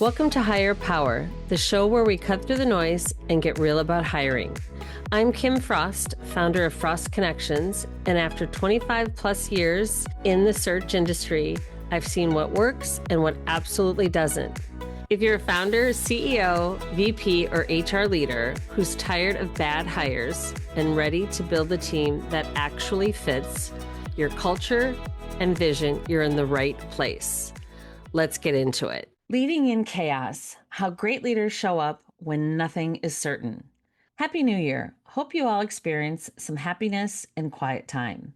Welcome to Hire Power, the show where we cut through the noise and get real about hiring. I'm Kim Frost, founder of Frost Connections, and after 25 plus years in the search industry, I've seen what works and what absolutely doesn't. If you're a founder, CEO, VP, or HR leader who's tired of bad hires and ready to build a team that actually fits your culture and vision, you're in the right place. Let's get into it. Leading in chaos, how great leaders show up when nothing is certain. Happy New Year. Hope you all experience some happiness and quiet time.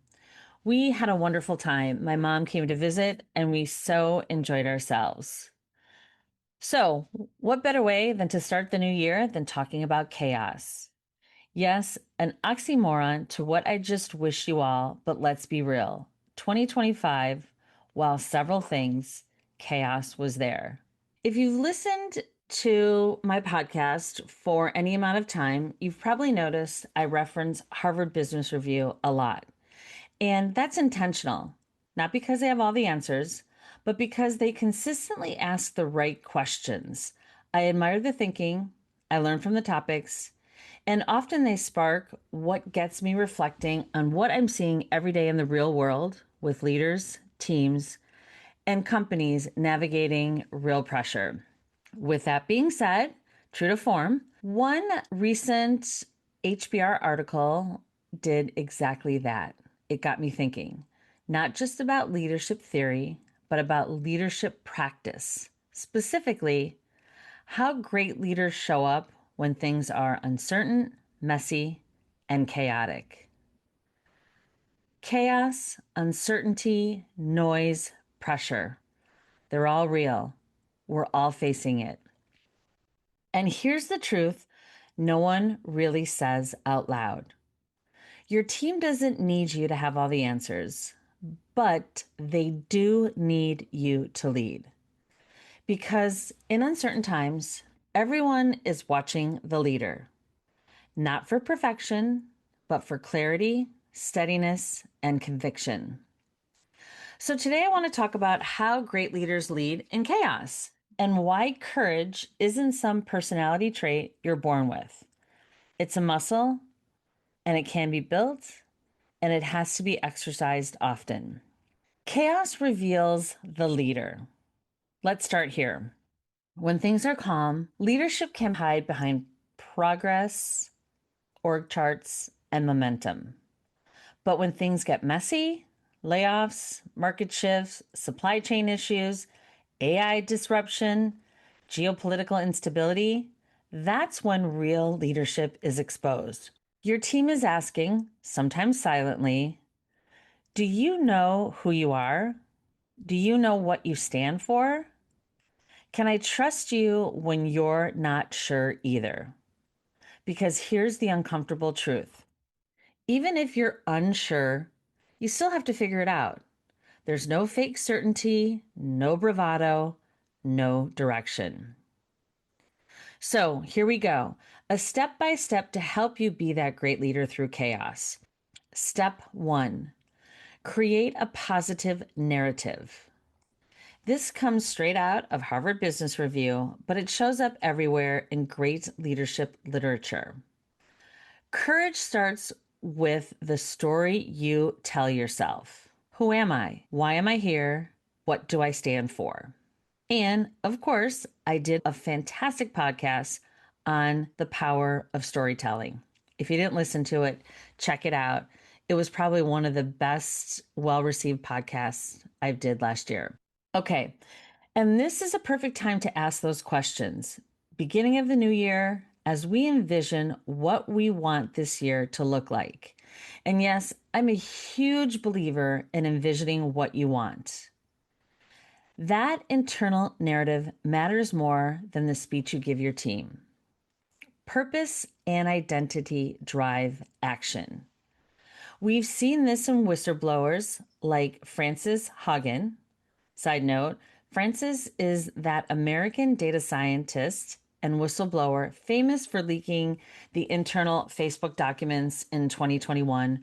We had a wonderful time. My mom came to visit and we so enjoyed ourselves. So, what better way than to start the new year than talking about chaos? Yes, an oxymoron to what I just wish you all, but let's be real. 2025, while several things, chaos was there. If you've listened to my podcast for any amount of time, you've probably noticed I reference Harvard Business Review a lot. And that's intentional, not because they have all the answers, but because they consistently ask the right questions. I admire the thinking, I learn from the topics, and often they spark what gets me reflecting on what I'm seeing every day in the real world with leaders, teams, and companies navigating real pressure. With that being said, true to form, one recent HBR article did exactly that. It got me thinking, not just about leadership theory, but about leadership practice. Specifically, how great leaders show up when things are uncertain, messy, and chaotic. Chaos, uncertainty, noise, pressure. They're all real. We're all facing it. And here's the truth no one really says out loud. Your team doesn't need you to have all the answers, but they do need you to lead. Because in uncertain times, everyone is watching the leader, not for perfection, but for clarity, steadiness, and conviction. So today I want to talk about how great leaders lead in chaos and why courage isn't some personality trait you're born with. It's a muscle, and it can be built, and it has to be exercised often. Chaos reveals the leader. Let's start here. When things are calm, leadership can hide behind progress, org charts, and momentum. But when things get messy, layoffs, market shifts, supply chain issues, AI disruption, geopolitical instability, that's when real leadership is exposed. Your team is asking, sometimes silently, do you know who you are? Do you know what you stand for? Can I trust you when you're not sure either? Because here's the uncomfortable truth. Even if you're unsure, you still have to figure it out. There's no fake certainty, no bravado, no direction. So here we go. A step-by-step to help you be that great leader through chaos. Step 1, create a positive narrative. This comes straight out of Harvard Business Review, but it shows up everywhere in great leadership literature. Courage starts with the story you tell yourself. Who am I? Why am I here? What do I stand for? And of course, I did a fantastic podcast on the power of storytelling. If you didn't listen to it, check it out. It was probably one of the best, well-received podcasts I did last year. Okay, and this is a perfect time to ask those questions. Beginning of the new year, as we envision what we want this year to look like. And yes, I'm a huge believer in envisioning what you want. That internal narrative matters more than the speech you give your team. Purpose and identity drive action. We've seen this in whistleblowers like Frances Haugen. Side note, Frances is that American data scientist and whistleblower famous for leaking the internal Facebook documents in 2021,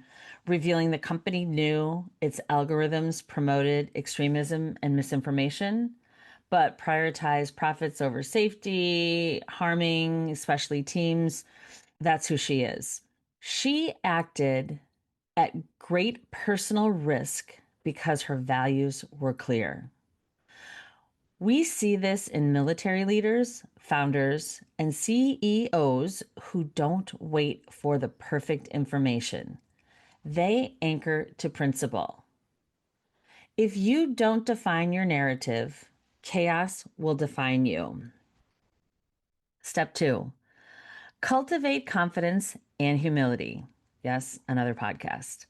revealing the company knew its algorithms promoted extremism and misinformation, but prioritize profits over safety, harming, especially teams. That's who she is. She acted at great personal risk because her values were clear. We see this in military leaders, founders, and CEOs who don't wait for the perfect information. They anchor to principle. If you don't define your narrative, chaos will define you. Step 2, cultivate confidence and humility. Yes, another podcast.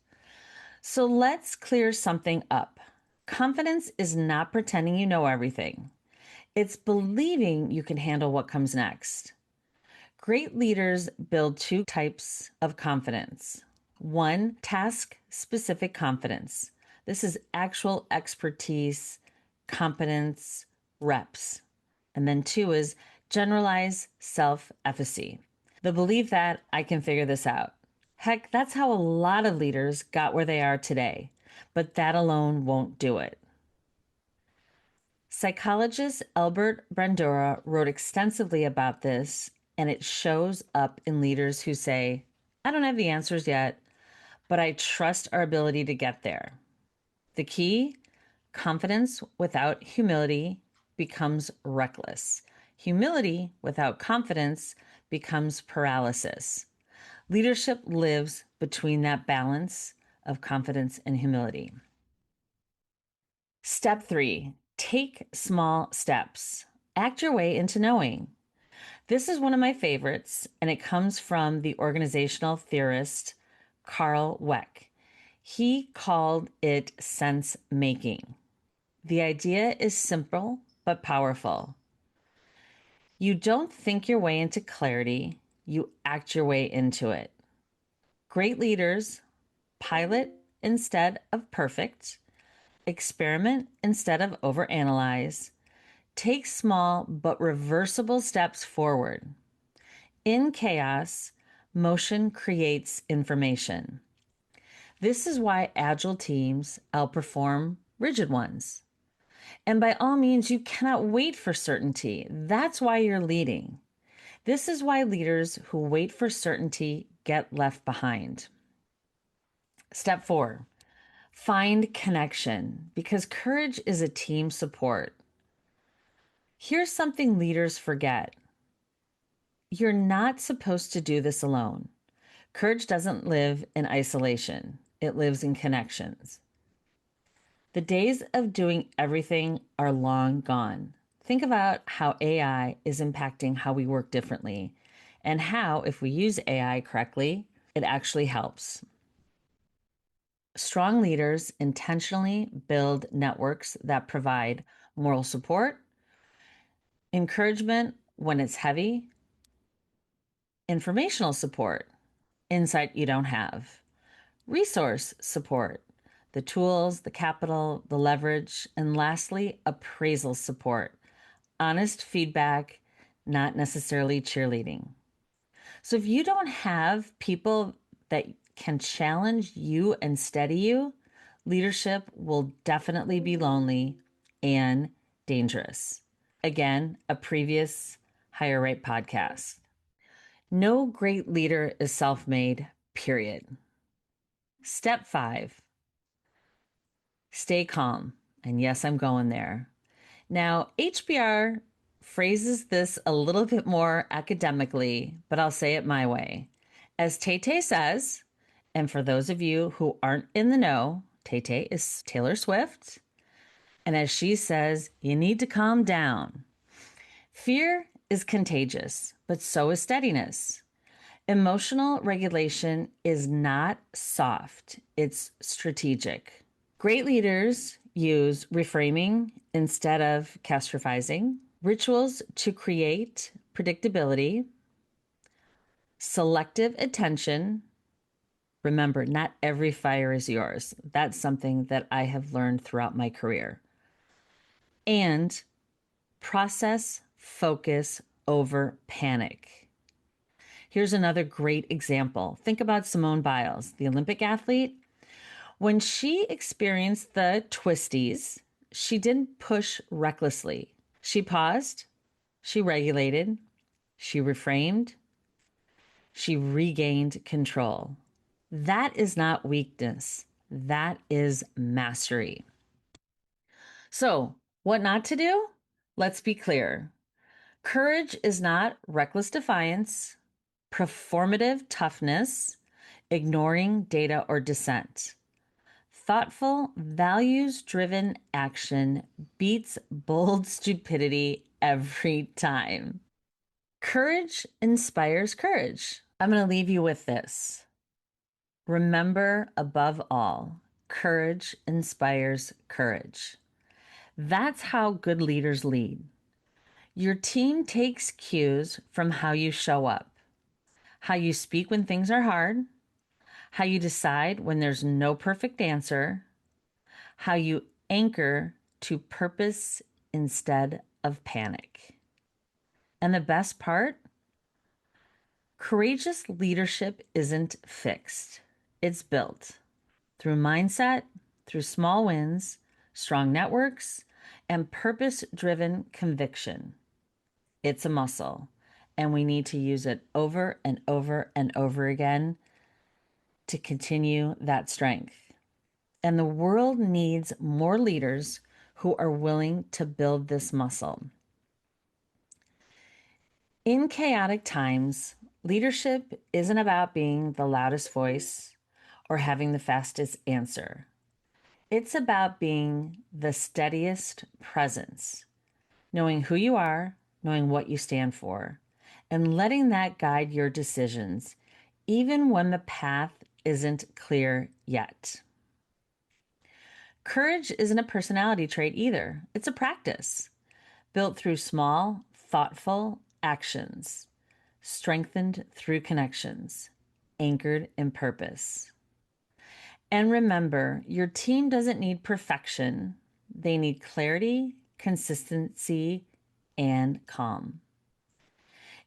So let's clear something up. Confidence is not pretending you know everything. It's believing you can handle what comes next. Great leaders build two types of confidence. One, task specific confidence. This is actual expertise, competence, reps. And then two is generalized self efficacy. The belief that I can figure this out. Heck, that's how a lot of leaders got where they are today, but that alone won't do it. Psychologist Albert Bandura wrote extensively about this, and it shows up in leaders who say, I don't have the answers yet, but I trust our ability to get there. The key, confidence without humility becomes reckless. Humility without confidence becomes paralysis. Leadership lives between that balance of confidence and humility. Step 3, take small steps. Act your way into knowing. This is one of my favorites, and it comes from the organizational theorist Carl Weck. He called it sense making. The idea is simple but powerful. You don't think your way into clarity, you act your way into it. Great leaders pilot instead of perfect, experiment instead of overanalyze, take small but reversible steps forward. In chaos, motion creates information. This is why agile teams outperform rigid ones. And by all means, you cannot wait for certainty. That's why you're leading. This is why leaders who wait for certainty get left behind. Step 4, find connection, because courage is a team support. Here's something leaders forget. You're not supposed to do this alone. Courage doesn't live in isolation, it lives in connections. The days of doing everything are long gone. Think about how AI is impacting how we work differently, and how, if we use AI correctly, it actually helps. Strong leaders intentionally build networks that provide moral support, encouragement when it's heavy, informational support, insight you don't have, resource support, the tools, the capital, the leverage, and lastly, appraisal support, honest feedback, not necessarily cheerleading. So if you don't have people that can challenge you and steady you, leadership will definitely be lonely and dangerous. Again, a previous Higher Rate podcast. No great leader is self-made, period. Step 5, stay calm. And yes, I'm going there. Now, HBR phrases this a little bit more academically, but I'll say it my way. As Tay says, and for those of you who aren't in the know, Tay is Taylor Swift. And as she says, you need to calm down. Fear is contagious, but so is steadiness. Emotional regulation is not soft, it's strategic. Great leaders use reframing instead of catastrophizing, rituals to create predictability, selective attention. Remember, not every fire is yours. That's something that I have learned throughout my career. And process focus over panic. Here's another great example. Think about Simone Biles, the Olympic athlete. When she experienced the twisties, she didn't push recklessly. She paused, she regulated, she reframed, she regained control. That is not weakness. That is mastery. So, what not to do? Let's be clear. Courage is not reckless defiance, performative toughness, ignoring data or dissent. Thoughtful, values driven action beats bold stupidity every time. Courage inspires courage. I'm going to leave you with this. Remember, above all, courage inspires courage. That's how good leaders lead. Your team takes cues from how you show up, how you speak when things are hard, how you decide when there's no perfect answer, how you anchor to purpose instead of panic. And the best part, courageous leadership isn't fixed. It's built through mindset, through small wins, strong networks, and purpose-driven conviction. It's a muscle, and we need to use it over and over and over again to continue that strength. And the world needs more leaders who are willing to build this muscle. In chaotic times, leadership isn't about being the loudest voice or having the fastest answer. It's about being the steadiest presence, knowing who you are, knowing what you stand for, and letting that guide your decisions, even when the path isn't clear yet. Courage isn't a personality trait either. It's a practice built through small, thoughtful actions, strengthened through connections, anchored in purpose. And remember, your team doesn't need perfection. They need clarity, consistency, and calm.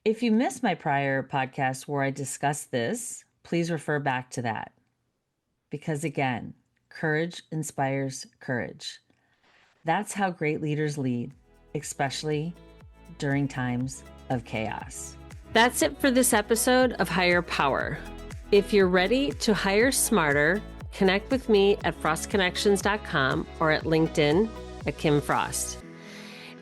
If you missed my prior podcast where I discussed this, please refer back to that. Because again, courage inspires courage. That's how great leaders lead, especially during times of chaos. That's it for this episode of Hire Power. If you're ready to hire smarter, connect with me at frostconnections.com or at LinkedIn at Kim Frost.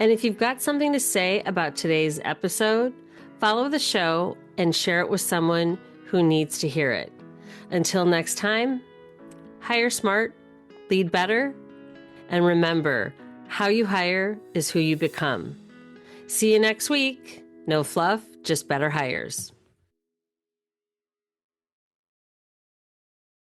And if you've got something to say about today's episode, follow the show and share it with someone who needs to hear it. Until next time, hire smart, lead better, and remember, how you hire is who you become. See you next week. No fluff, just better hires.